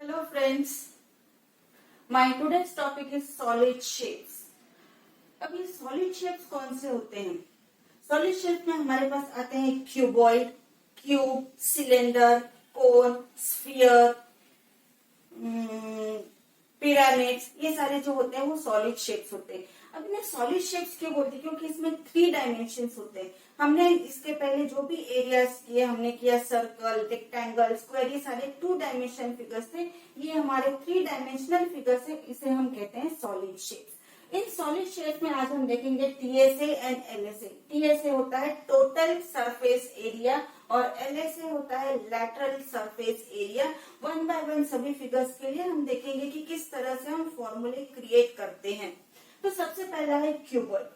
Hello friends, my today's topic is solid shapes. अब ये solid shapes कौन से होते हैं? Solid shapes में हमारे पास आते हैं क्यूबॉइड, क्यूब, सिलेंडर, कोन, स्फीयर, पिरामिड्स, ये सारे जो होते हैं वो सॉलिड शेप्स होते हैं। अब इन्हें सॉलिड शेप्स क्यों बोलते हैं? क्योंकि इसमें 3 डायमेंशंस होते हैं। हमने इसके पहले जो भी एरियाज किए, हमने किया सर्कल, रेक्टेंगल, स्क्वायर, ये सारे 2 डायमेंशनल फिगर्स थे। ये हमारे 3 डायमेंशनल फिगर्स है, इसे हम कहते हैं solid shapes. In solid shape में आज हम देखेंगे टीएसए एंड एलएसए। टीएसए होता है टोटल सरफेस एरिया और एलएसए होता है lateral surface area. One by one सभी फिगर्स के लिए हम देखेंगे कि किस तरह से हम फॉर्मूले क्रिएट करते हैं। तो सबसे पहला है क्यूबॉइड।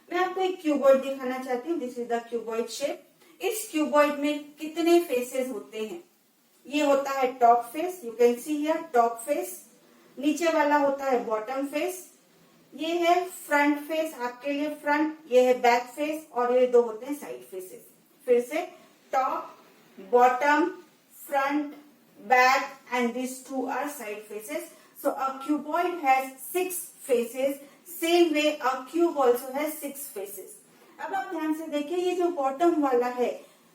मैं आपको एक क्यूबॉइड दिखाना चाहती हूँ। This is the cuboid shape. इस क्यूबॉइड में कितने फेसेस होते हैं? ये होता है top face, you can see here top face. नीचे वाला होता है बॉटम फेस। ये है फ्रंट फेस, आपके लिए फ्रंट, ये है बैक फेस और ये 2 होते हैं साइड फेसेस। फिर से top, bottom, front, back and this 2 are side faces. So a cuboid has 6 faces. Same way a cube also has 6 faces. अब आप ध्यान से देखिए, ये जो बॉटम वाला है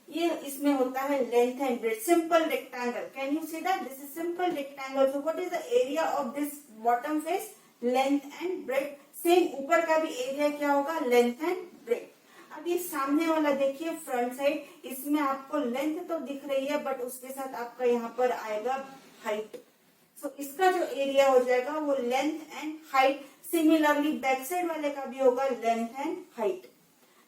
ये इसमें होता है length and breadth, simple rectangle. Can you see that this is simple rectangle. So what is the area of this bottom face? Length and breadth. Same ऊपर का भी एरिया क्या होगा? Length and breadth. अब ये सामने वाला देखिए फ्रंट साइड, इसमें आपको लेंथ तो दिख रही है बट उसके साथ आपका यहाँ पर आएगा हाइट। सो इसका जो एरिया हो जाएगा वो length and height. Similarly back side वाले का भी होगा length and height.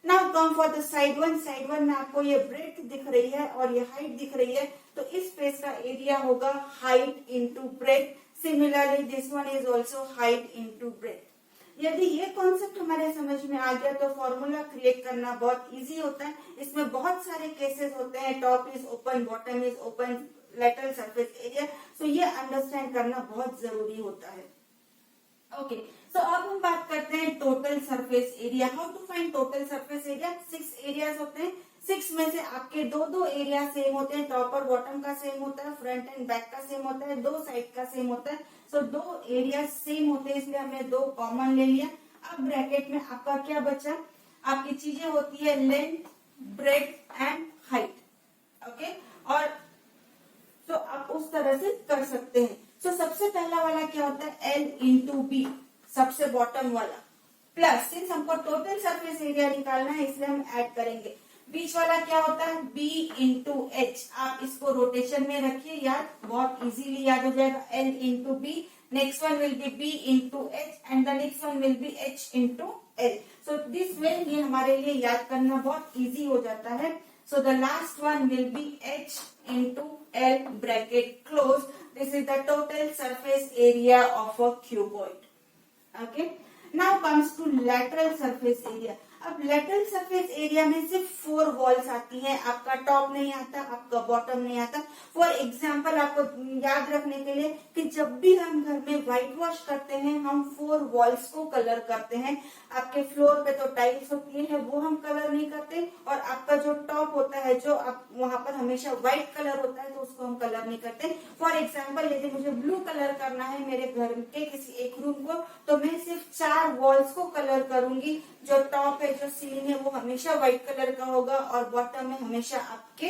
Now come for the side one. Side one में आपको ये ब्रेथ दिख रही है और ये हाइट दिख रही है, तो इस फेस का एरिया होगा height into breadth. Similarly this one is also height into breadth. यदि ये कॉन्सेप्ट हमारे समझ में आ गया तो फॉर्मूला क्रिएट करना बहुत इजी होता है। इसमें बहुत सारे केसेस होते हैं, top is open, bottom is open, lateral surface area. So ये अंडरस्टैंड करना बहुत जरूरी होता है। ओके, सो अब हम बात करते हैं total surface area. How to find total surface area? 6 areas होते हैं। 6 में से आपके 2 एरिया सेम होते हैं, टॉप और बॉटम का सेम होता है, फ्रंट एंड बैक का सेम होता है, 2 साइड का सेम होता है। सो 2 एरिया सेम होते हैं, इसलिए हमने 2 कॉमन ले लिया। अब ब्रैकेट में आपका क्या बचा? आपकी चीजें होती है length, breadth and height. Okay, और तो आप उस तरह से कर सकते हैं। तो सबसे पहला वाला क्या होता है? L इंटू बी, सबसे बॉटम वाला, प्लस सिंस हमको टोटल सरफेस एरिया निकालना है इसलिए हम ऐड करेंगे। बीच वाला क्या होता है? B into H. आप इसको रोटेशन में रखिए, याद बहुत इजीली याद हो जाएगा। L into B, next one will be B into H and the next one will be H into L। So this way ये हमारे लिए याद करना बहुत इजी हो जाता है। So the last one will be H into L bracket close. This is the total surface area of a cuboid. Okay. Now comes to lateral surface area. अब लेटरल सरफेस एरिया में सिर्फ 4 walls आती हैं, आपका top नहीं आता, आपका bottom नहीं आता। फॉर एग्जाम्पल आपको याद रखने के लिए कि जब भी हम घर में व्हाइट वॉश करते हैं हम 4 वॉल्स को कलर करते हैं। आपके फ्लोर पे तो टाइल्स होती है वो हम कलर नहीं करते, और आपका जो टॉप होता है जो आप वहां पर हमेशा व्हाइट कलर होता है तो उसको हम कलर नहीं करते। फॉर एग्जाम्पल यदि मुझे ब्लू कलर करना है मेरे घर के किसी एक रूम को, तो मैं सिर्फ 4 वॉल्स को कलर करूंगी। जो टॉप है, जो सीलिंग है वो हमेशा व्हाइट कलर का होगा और बॉटम में हमेशा आपके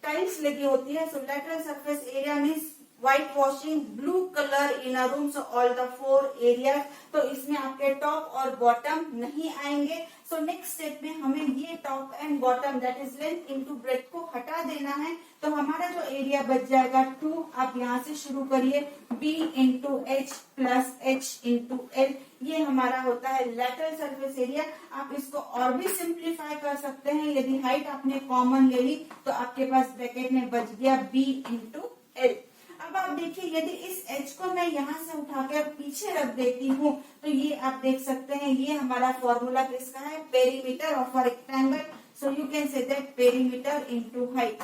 टाइल्स लगी होती है। So lateral surface area means white washing blue colour in a room. So all the 4 area, तो इसमें आपके टॉप और बॉटम नहीं आएंगे। सो नेक्स्ट स्टेप में हमें ये top and bottom that is length into breadth को हटा देना है। तो हमारा जो एरिया बच जाएगा 2, आप यहाँ से शुरू करिए, B into H plus H into L। ये हमारा होता है लेटरल सरफेस एरिया। आप इसको और भी सिंप्लीफाई कर सकते हैं। यदि हाइट आपने कॉमन ले ली तो आपके पास ब्रैकेट में बच गया B इंटू L। अब आप देखिए, यदि इस H को मैं यहाँ से उठाकर पीछे रख देती हूँ तो ये आप देख सकते हैं, ये हमारा फॉर्मूला किसका है? Perimeter of a rectangle. So you can say that perimeter into height.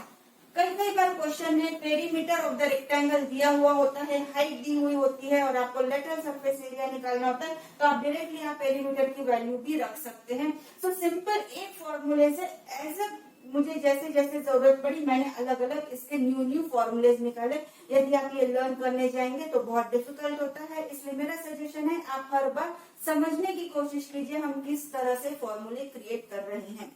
कई बार क्वेश्चन में पेरीमीटर ऑफ द रेक्टेंगल दिया हुआ होता है, हाइट दी हुई होती है और आपको लेटरल सरफेस एरिया निकालना होता है, तो आप डायरेक्टली यहाँ पेरीमीटर की वैल्यू भी रख सकते हैं। सो सिंपल एक फॉर्मूले से एज अ मुझे जैसे जैसे जरूरत पड़ी मैंने अलग अलग इसके न्यू न्यू फॉर्मूलेज निकाले। यदि आप ये लर्न करने जाएंगे तो बहुत डिफिकल्ट होता है, इसलिए मेरा सजेशन है आप हर बार समझने की कोशिश कीजिए हम किस तरह से फॉर्मूले क्रिएट कर रहे हैं।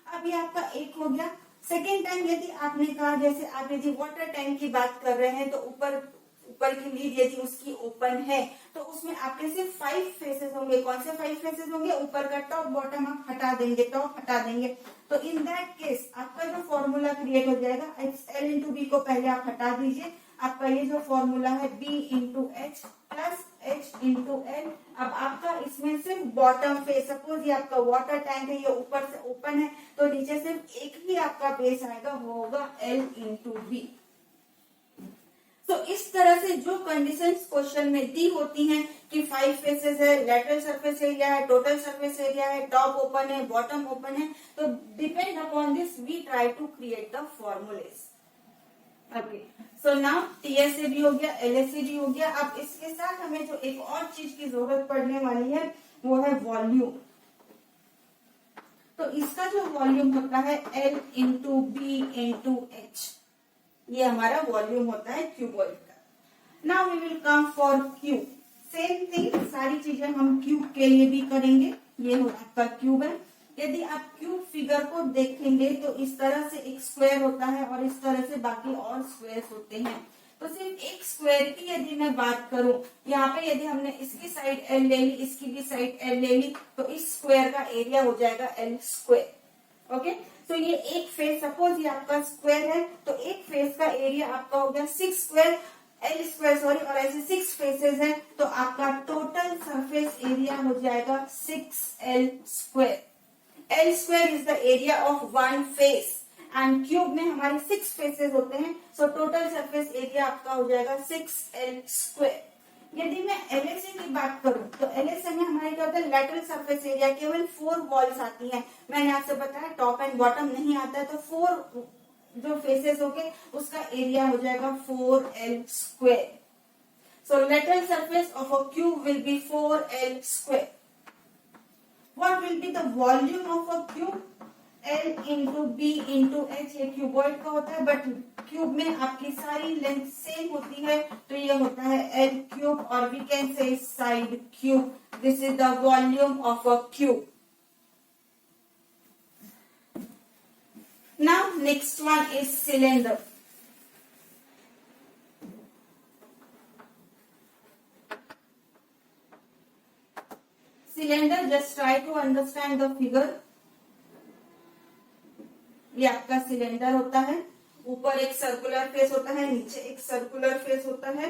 अब ये आपका एक हो गया। सेकेंड टाइम यदि आपने कहा, जैसे आप यदि वाटर टैंक की बात कर रहे हैं तो ऊपर की लीड यदि उसकी ओपन है तो उसमें आपके सिर्फ 5 फेसेस होंगे। कौन से 5 फेसेस होंगे? ऊपर का टॉप बॉटम आप हटा देंगे, टॉप हटा देंगे। तो इन दैट केस आपका जो फॉर्मूला क्रिएट हो जाएगा, एल इंटू बी को पहले आप हटा दीजिए, आपका ये जो फॉर्मूला है B into H plus H into L. अब आपका इसमें सिर्फ बॉटम फेस, सपोज ये आपका वाटर टैंक है, ये ऊपर से ओपन है तो नीचे सिर्फ एक ही आपका बेस आएगा, वो होगा एल इंटू बी। तो इस तरह से जो कंडीशंस क्वेश्चन में दी होती हैं कि 5 फेसेस है, लेटरल सरफेस एरिया है, टोटल सरफेस एरिया है, टॉप ओपन है, बॉटम ओपन है, तो depend upon this we try to create the formulas. Okay, so now TSA भी हो गया, एलएसए भी हो गया। अब इसके साथ हमें जो एक और चीज की जरूरत पड़ने वाली है वो है वॉल्यूम। तो इसका जो वॉल्यूम होता है L into B into H, ये हमारा वॉल्यूम होता है क्यूबॉइड का। Now we will come for cube, same thing, सारी चीजें हम क्यूब के लिए भी करेंगे। ये हो आपका क्यूब है। यदि आप क्यूब फिगर को देखेंगे तो इस तरह से एक स्क्वायर होता है और इस तरह से बाकी और स्क्वायर्स होते हैं। तो सिर्फ एक स्क्वायर की यदि मैं बात करूं, यहाँ पे यदि हमने इसकी साइड एल ले ली, इसकी भी साइड एल ले ली, तो इस स्क्वायर का एरिया हो जाएगा एल स्क्वायर। ओके, तो ये एक फेस, सपोज ये आपका स्क्वायर है तो एक फेस का एरिया आपका हो गया 6 स्क्वायर एल स्क्वायर सॉरी, और ऐसे 6 फेसेस हैं तो आपका टोटल सरफेस एरिया हो जाएगा 6 L square. L square is the area of one face and cube में हमारे 6 फेसेस होते हैं, सो टोटल सरफेस एरिया आपका हो जाएगा 6 एल स्क्वायर। यदि मैं एलएसए की बात करूं तो एलएसए में हमारे क्या होता है, लेटरल सरफेस एरिया केवल 4 वॉल्स आती हैं। मैंने आपसे बताया टॉप एंड बॉटम नहीं आता है, तो 4 जो फेसेस होंगे उसका एरिया हो जाएगा 4l square. So lateral surface of a cube will be 4l square. What will be the volume of a cube? L into B into H, ये क्यूबॉइड का होता है, बट क्यूब में आपकी सारी लेंथ सेम होती है तो ये होता है L क्यूब, और we can say side cube. This is the volume of a cube. Now next one is cylinder. Cylinder, just try to understand the figure. ये आपका सिलेंडर होता है, ऊपर एक सर्कुलर फेस होता है, नीचे एक सर्कुलर फेस होता है।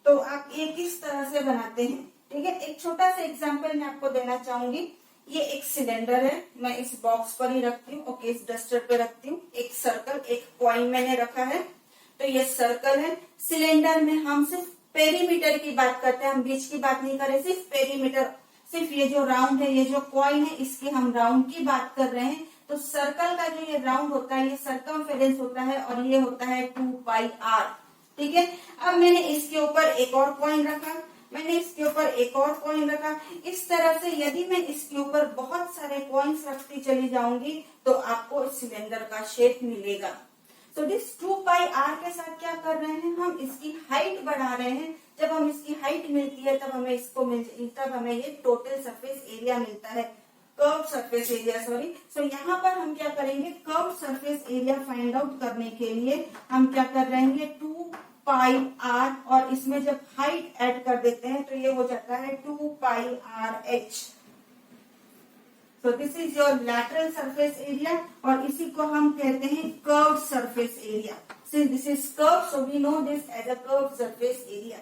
तो आप ये किस तरह से बनाते हैं, ठीक है। एक छोटा सा एग्जांपल मैं आपको देना चाहूंगी। ये एक सिलेंडर है, मैं इस बॉक्स पर ही रखती हूँ, ओके, इस डस्टर पे रखती हूँ। एक सर्कल, एक कॉइन मैंने रखा है, तो ये सर्कल है। सिलेंडर में हम सिर्फ पेरीमीटर की बात करते हैं, हम बीच की बात नहीं कर रहे, सिर्फ पेरीमीटर, सिर्फ ये जो राउंड है, ये जो कॉइन है, इसके हम राउंड की बात कर रहे हैं। तो सर्कल का जो ये राउंड होता है ये सर्कमफेरेंस होता है, और ये होता है 2πr, ठीक है। अब मैंने इसके ऊपर एक और कॉइन रखा, मैंने इसके ऊपर एक और कॉइन रखा। इस तरह से यदि मैं इसके ऊपर बहुत सारे कॉइन्स रखती चली जाऊंगी तो आपको सिलेंडर का शेप मिलेगा। तो दिस 2πr के साथ क्या कर रहे हैं, हम इसकी हाइट बढ़ा रहे हैं। जब हम इसकी हाइट मिलती है तब हमें ये टोटल सरफेस एरिया मिलता है, कर्व सरफेस एरिया, सॉरी। सो यहाँ पर हम क्या करेंगे, curve surface area find out करने के लिए हम क्या कर रहे हैं, 2πr, और इसमें जब हाइट ऐड कर देते हैं तो ये हो जाता है 2πrh। So this is your lateral surface area, और इसी को हम कहते हैं curve surface area. Since this is curve, so we know this as a curve surface area.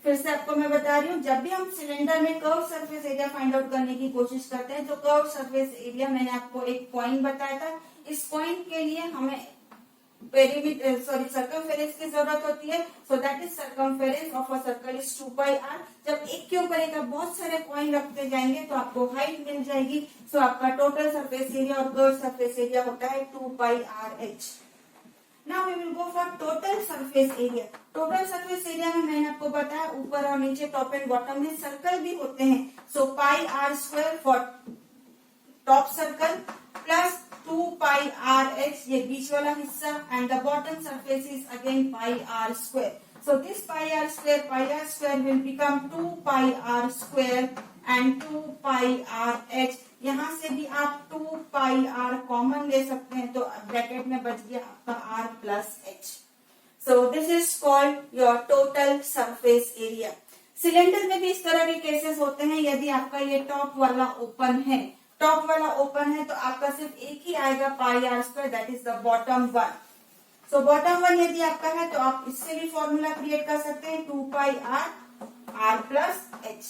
फिर से आपको मैं बता रही हूँ, जब भी हम सिलेंडर में curve surface area find out करने की कोशिश करते हैं तो कर्व सरफेस एरिया, मैंने आपको एक पॉइंट बताया था, इस पॉइंट के लिए हमें पेरीमीटर सर्कमफेरेंस की जरूरत होती है। So that is circumference of a circle is 2πr। जब एक के ऊपर एक आप बहुत सारे पॉइंट रखते जाएंगे तो आपको हाइट मिल जाएगी। सो आपका टोटल सरफेस एरिया और कर्व सरफेस एरिया होता है 2πrh। Now we will go for total surface area. Total surface area में मैंने आपको बताया ऊपर और नीचे, टॉप एंड बॉटम में सर्कल भी होते हैं। So pi r square for top circle plus 2 pi R H, ये बीच वाला हिस्सा, and the bottom surface is again pi are square. So this pi r square will become 2 pi r square and 2 pi r h. यहाँ से भी आप 2 pi r common ले सकते हैं, तो ब्रैकेट में बच गया आपका r plus h. So this is called your total surface area. Cylinder में भी इस तरह के केसेस होते हैं. यदि आपका ये टॉप वाला ओपन है, तो आपका सिर्फ एक ही आएगा pi are square, that is the bottom one. So bottom one यदि आपका है तो आप इससे भी फॉर्मूला क्रिएट कर सकते हैं, 2 pi r plus h.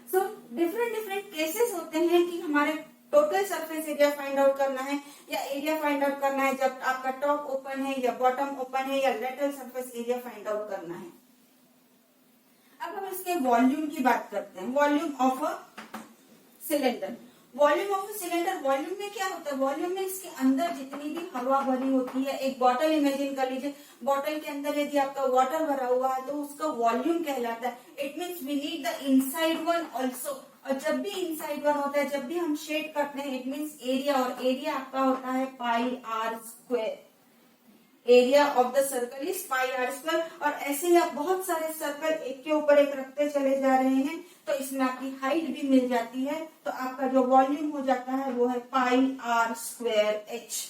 So different cases होते हैं कि हमारे total surface area find out करना है या एरिया फाइंड आउट करना है जब आपका टॉप ओपन है या बॉटम ओपन है या lateral surface area find out करना है. अब हम इसके वॉल्यूम की बात करते हैं. Volume of a cylinder. Volume of cylinder, volume में क्या होता है? वॉल्यूम में इसके अंदर जितनी भी हवा भरी होती है, एक बॉटल इमेजिन कर लीजिए, बॉटल के अंदर यदि आपका वाटर भरा हुआ है तो उसका वॉल्यूम कहलाता है. It means we need the inside one also. और जब भी इनसाइड वन होता है, जब भी हम शेड करते हैं, इट मीन्स एरिया, और एरिया आपका होता है pi are square. Area of the circle is pi are square. और ऐसे ही आप बहुत सारे सर्कल एक के ऊपर एक रखते चले जा रहे हैं तो इसमें आपकी हाइट भी मिल जाती है, तो आपका जो वॉल्यूम हो जाता है वो है पाई आर स्क्वायर एच.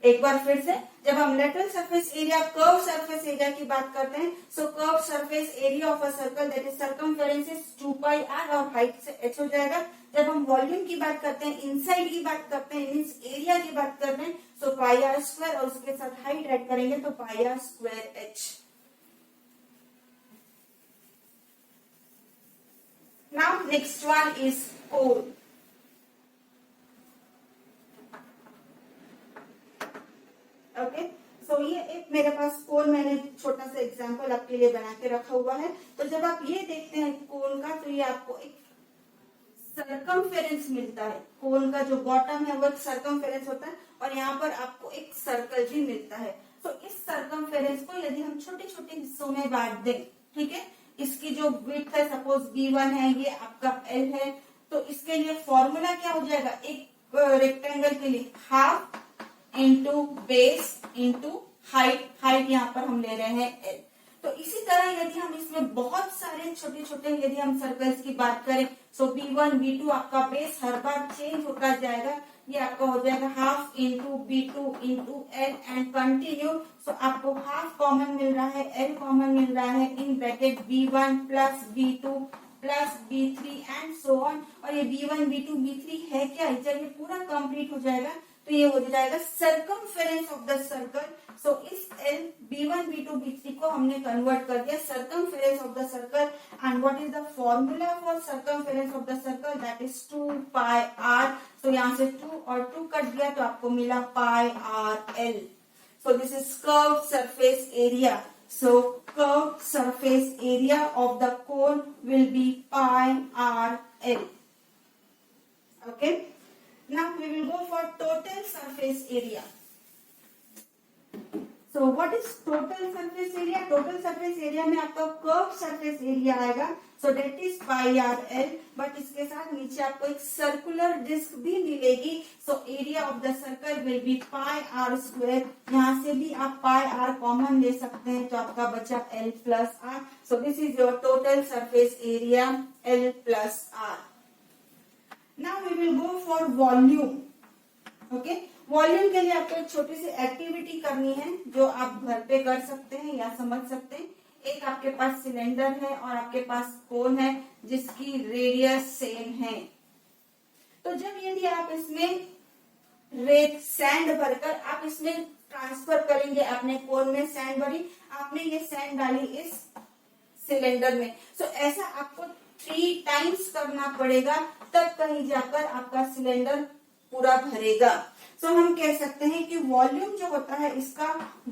एक बार फिर से, जब हम lateral surface area, curve surface area की बात करते हैं, so curve surface area of a circle that is circumference is 2 pi r और हाइट से एच हो जाएगा. जब हम वॉल्यूम की बात करते हैं, इनसाइड की बात करते हैं, मीन्स एरिया की बात करते हैं, सो पाई आर स्क्वायर और उसके साथ हाइट ऐड करेंगे तो pi are square h. Now next one is cone. Okay, so ये एक मेरे पास कोन, मैंने छोटा सा एग्जांपल आपके लिए बना के रखा हुआ है. तो जब आप ये देखते हैं कोन का, तो ये आपको एक सर्कमफेरेंस मिलता है. कोन का जो बॉटम है वो एक सर्कमफेरेंस होता है और यहाँ पर आपको एक सर्कल भी मिलता है. तो इस सर्कमफेरेंस को यदि हम छोटे छोटे हिस्सों में बांट दें, ठीक है, इसकी जो विड्थ है सपोज B1 है, ये आपका L है, तो इसके लिए फॉर्मूला क्या हो जाएगा? एक रेक्टेंगल के लिए half into base into height. Height यहाँ पर हम ले रहे हैं L. तो इसी तरह यदि हम इसमें बहुत सारे छोटे छोटे यदि हम सर्कल्स की बात करें, सो B1 B2 आपका बेस हर बार चेंज होता जाएगा. ये आपका हो जाएगा half into B2 into L and continue. So आपको हाफ कॉमन मिल रहा है, L कॉमन मिल रहा है, in bracket B1 plus B2 plus B3 and so on. और ये B1 B2 B3 है क्या? जब ये पूरा कंप्लीट हो जाएगा तो ये हो जाएगा सर्कमफेरेंस ऑफ द सर्कल. सो इस L B1 B2 B3 को हमने कन्वर्ट कर दिया circumference of the circle. And what is the formula for circumference of the circle? That is 2 pi r. So यहाँ से 2 और 2 कट गया तो आपको मिला pi r l. So this is curve surface area. So curve surface area of the cone will be pi r l. Okay. Now we will go for total surface area. So what is total surface area? Total surface area में आपका curve surface area आएगा. So that is pi r l. But इसके साथ नीचे आपको एक circular disc भी मिलेगी. So area of the circle will be pi r square. यहाँ से भी आप pi r कॉमन ले सकते हैं तो आपका बचा l plus r. So this is your total surface area l plus r. Now we will go for volume. Okay, volume के लिए आपको एक छोटी सी एक्टिविटी करनी है जो आप घर पे कर सकते हैं या समझ सकते हैं. एक आपके पास सिलेंडर है और आपके पास कोन है जिसकी रेडियस सेम है. तो जब यदि आप इसमें रेत सैंड भरकर आप इसमें ट्रांसफर करेंगे, आपने कोन में सैंड भरी, आपने ये सैंड डाली इस सिलेंडर में, तो ऐसा आपको 3 टाइम्स करना पड़ेगा, तब कहीं जाकर आपका सिलेंडर पूरा भरेगा. सो हम कह सकते हैं कि वॉल्यूम जो होता है इसका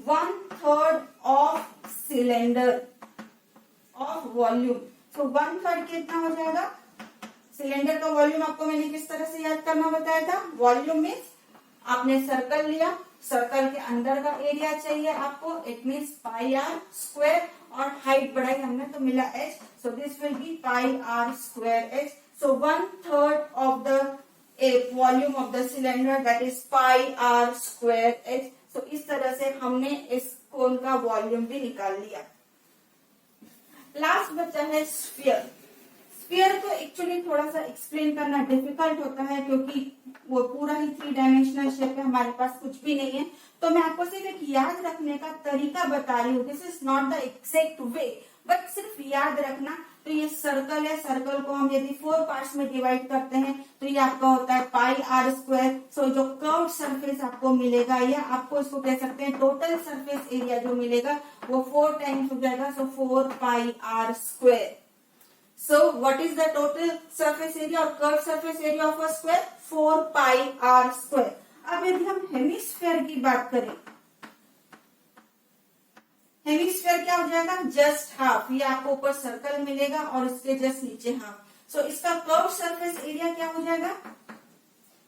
1/3 ऑफ सिलेंडर ऑफ वॉल्यूम. सो 1/3 कितना हो जाएगा? सिलेंडर का वॉल्यूम आपको मैंने किस तरह से याद करना बताया था? वॉल्यूम में आपने सर्कल लिया, सर्कल के अंदर का एरिया चाहिए आपको, it means pi are square, और हाइट बढ़ाई हमने तो मिला h. So this will be pi are square h. So 1/3 of the volume of the cylinder that is pi are square H. तो इस तरह से हमने इस कोन का वॉल्यूम भी निकाल लिया। लास्ट बचा है स्फीयर। स्फीयर को एक्चुअली थोड़ा सा एक्सप्लेन करना डिफिकल्ट होता है क्योंकि वो पूरा ही 3 डायमेंशनल शेप है, हमारे पास कुछ भी नहीं है। तो मैं आपको सिर्फ एक याद रखने का तरीका बता रही हूँ। This is not the exact way, but सिर्फ याद रखना। तो ये सर्कल है, सर्कल को हम यदि 4 पार्ट्स में डिवाइड करते हैं तो ये आपका होता है पाई आर स्क्वायर। सो जो कर्व सरफेस आपको मिलेगा, या आपको इसको कह सकते हैं टोटल सरफेस एरिया जो मिलेगा वो 4 टाइम्स हो जाएगा। So 4 pi are square. So what is the total surface area or curved surface area of a square? 4 pi r square. अब यदि हम हेमिस्फेयर की बात करें, हेमिस्फेयर क्या हो जाएगा? Just half. ये आपको ऊपर सर्कल मिलेगा और इसके जस्ट नीचे हाफ। सो इसका कर्व सरफेस एरिया क्या हो जाएगा?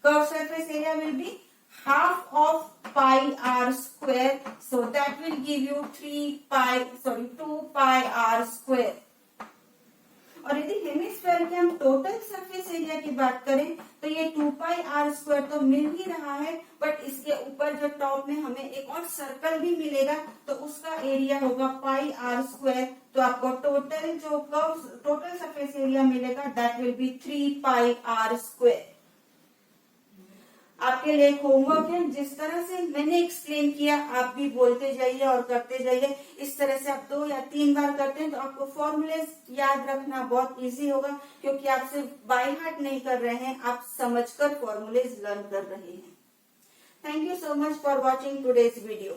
Curve surface area will be half of pi r square. So that will give you 2 pi r square. और यदि हेमिस्फेयर के हम टोटल सरफेस एरिया की बात करें तो ये 2 पाई आर स्क्वायर तो मिल ही रहा है, बट इसके ऊपर जो टॉप में हमें एक और सर्कल भी मिलेगा तो उसका एरिया होगा पाई आर स्क्वायर। तो आपको टोटल सरफेस एरिया मिलेगा that will be 3 pi are square. आपके लिए एक होमवर्क है, जिस तरह से मैंने एक्सप्लेन किया आप भी बोलते जाइए और करते जाइए। इस तरह से आप 2 या 3 बार करते हैं तो आपको फॉर्मूले याद रखना बहुत इजी होगा, क्योंकि आप सिर्फ बाय हार्ट नहीं कर रहे हैं, आप समझकर फॉर्मूलेज लर्न कर रहे हैं। Thank you so much for watching today's video.